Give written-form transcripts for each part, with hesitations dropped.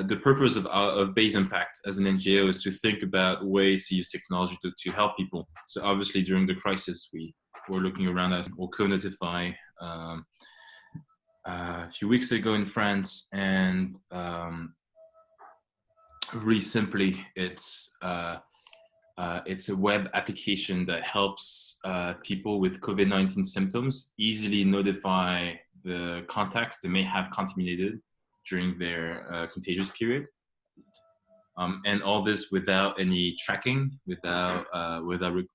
The purpose of Base Impact as an NGO is to think about ways to use technology to help people. So obviously during the crisis, we were looking around at Co-Notify a few weeks ago in France, and really simply, it's a web application that helps people with COVID-19 symptoms easily notify the contacts they may have contaminated during their contagious period. And all this without any tracking, without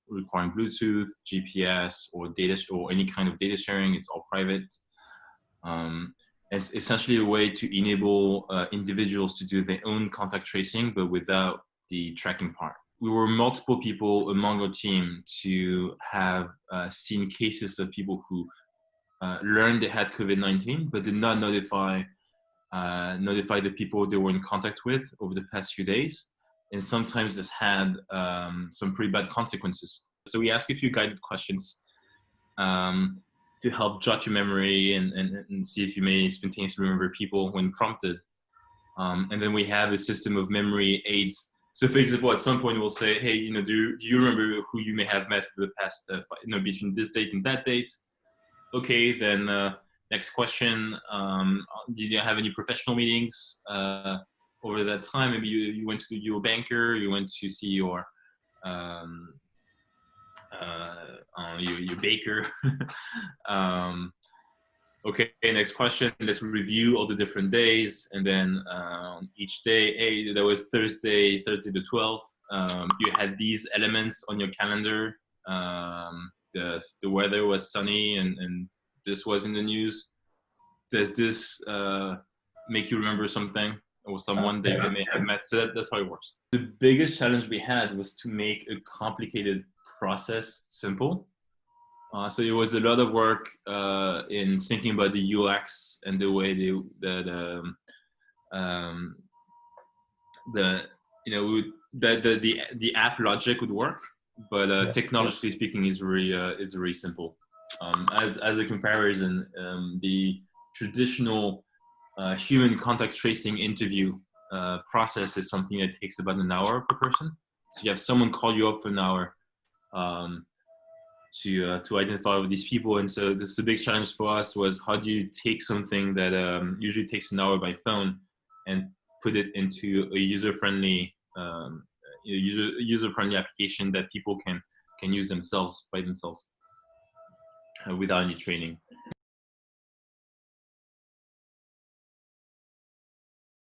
requiring Bluetooth, GPS, or data, or any kind of data sharing. It's all private. It's essentially a way to enable individuals to do their own contact tracing, but without the tracking part. We were multiple people among our team to have seen cases of people who learned they had COVID-19, but did not notify the people they were in contact with over the past few days. And sometimes this had some pretty bad consequences. So we ask a few guided questions to help jot your memory and see if you may spontaneously remember people when prompted. And then we have a system of memory aids. So for example, at some point we'll say, hey, do you remember who you may have met for the past, between this date and that date? Okay, then next question, did you have any professional meetings over that time? Maybe you went to your banker, you went to see your baker. Okay, next question. Let's review all the different days, and then each day. Hey, that was Thursday the 12th. You had these elements on your calendar. The weather was sunny, and this was in the news. Does this make you remember something or someone that you may have met? So that's how it works. The biggest challenge we had was to make a complicated process simple. So it was a lot of work in thinking about the UX and the way the app logic would work, but technologically speaking, it's very simple. As a comparison, the traditional human contact tracing interview process is something that takes about an hour per person. So you have someone call you up for an hour to identify with these people. And so this is a big challenge for us, was how do you take something that usually takes an hour by phone and put it into a user-friendly application that people can use by themselves without any training.